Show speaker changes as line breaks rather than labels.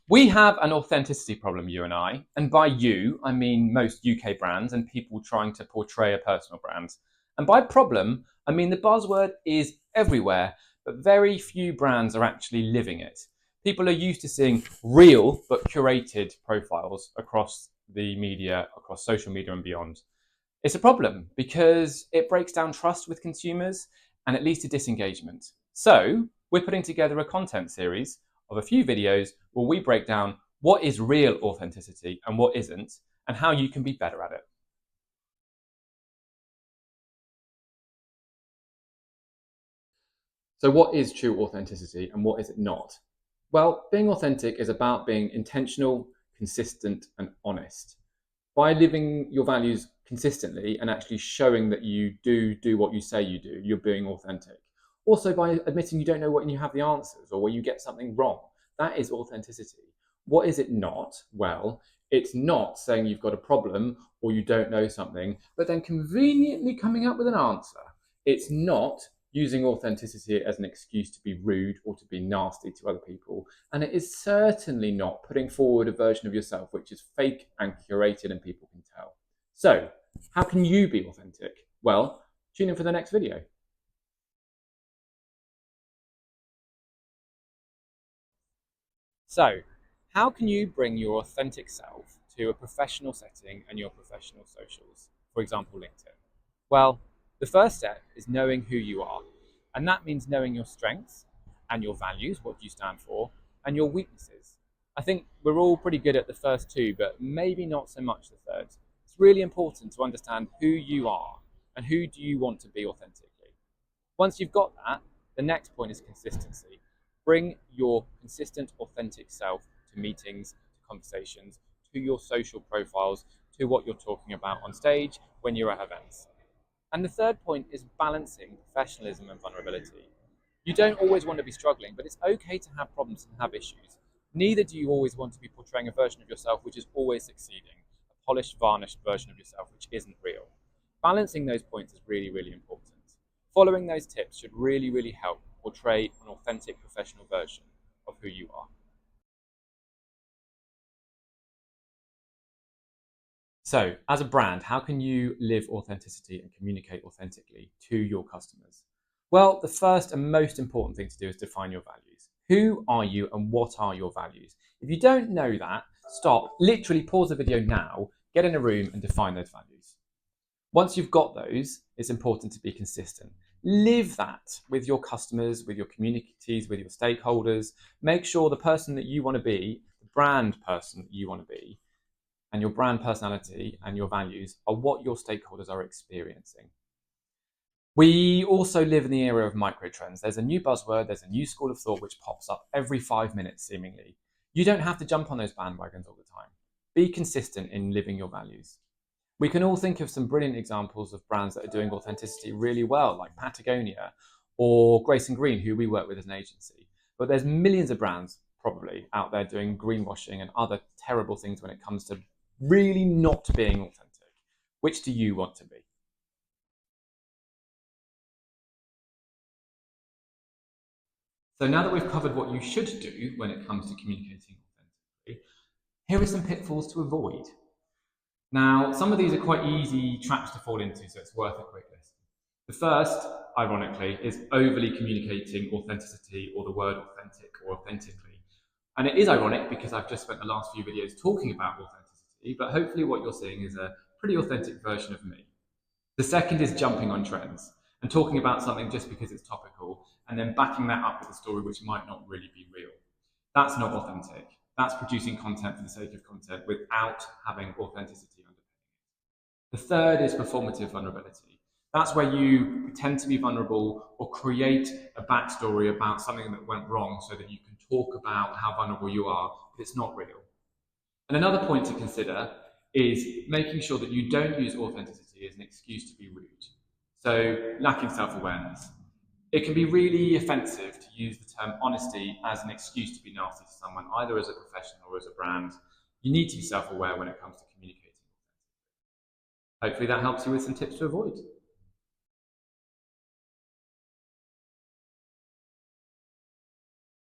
We have an authenticity problem, you and I, and by you, I mean most UK brands and people trying to portray a personal brand. And by problem, I mean the buzzword is everywhere, but very few brands are actually living it. People are used to seeing real but curated profiles across the media, across social media and beyond. It's a problem because it breaks down trust with consumers and it leads to disengagement. So, we're putting together a content series of a few videos where we break down what is real authenticity and what isn't, and how you can be better at it. So, what is true authenticity and what is it not? Well, being authentic is about being intentional, consistent, and honest. By living your values consistently and actually showing that you do what you say you do, you're being authentic. Also, by admitting you don't know what and you have the answers or where you get something wrong, that is authenticity. What is it not? Well, it's not saying you've got a problem or you don't know something, but then conveniently coming up with an answer. It's not using authenticity as an excuse to be rude or to be nasty to other people. And it is certainly not putting forward a version of yourself which is fake and curated and people can tell. So, how can you be authentic? Well, tune in for the next video. So, how can you bring your authentic self to a professional setting and your professional socials? For example, LinkedIn. Well, the first step is knowing who you are. And that means knowing your strengths and your values, what you stand for, and your weaknesses. I think we're all pretty good at the first two, but maybe not so much the third. It's really important to understand who you are and who do you want to be authentically. Once you've got that, the next point is consistency. Bring your consistent, authentic self to meetings, to conversations, to your social profiles, to what you're talking about on stage when you're at events. And the third point is balancing professionalism and vulnerability. You don't always want to be struggling, but it's okay to have problems and have issues. Neither do you always want to be portraying a version of yourself which is always succeeding, a polished, varnished version of yourself which isn't real. Balancing those points is really, really important. Following those tips should really, really help portray an authentic professional version of who you are. So, as a brand, how can you live authenticity and communicate authentically to your customers? Well, the first and most important thing to do is define your values. Who are you and what are your values? If you don't know that, stop, literally pause the video now, get in a room and define those values. Once you've got those, it's important to be consistent. Live that with your customers, with your communities, with your stakeholders. Make sure the person that you want to be, the brand person that you want to be, and your brand personality and your values are what your stakeholders are experiencing. We also live in the era of microtrends. There's a new buzzword, there's a new school of thought which pops up every 5 minutes seemingly. You don't have to jump on those bandwagons all the time. Be consistent in living your values. We can all think of some brilliant examples of brands that are doing authenticity really well, like Patagonia or Grace and Green, who we work with as an agency. But there's millions of brands probably out there doing greenwashing and other terrible things when it comes to really not being authentic. Which do you want to be? So now that we've covered what you should do when it comes to communicating authentically, here are some pitfalls to avoid. Now, some of these are quite easy traps to fall into, so it's worth a quick list. The first, ironically, is overly communicating authenticity or the word authentic or authentically. And it is ironic because I've just spent the last few videos talking about authenticity, but hopefully what you're seeing is a pretty authentic version of me. The second is jumping on trends and talking about something just because it's topical and then backing that up with a story which might not really be real. That's not authentic. That's producing content for the sake of content without having authenticity underpinning it. The third is performative vulnerability. That's where you pretend to be vulnerable or create a backstory about something that went wrong so that you can talk about how vulnerable you are, but it's not real. And another point to consider is making sure that you don't use authenticity as an excuse to be rude. So, lacking self awareness. It can be really offensive to use the term honesty as an excuse to be nasty to someone, either as a professional or as a brand. You need to be self aware when it comes to communicating. Hopefully, that helps you with some tips to avoid.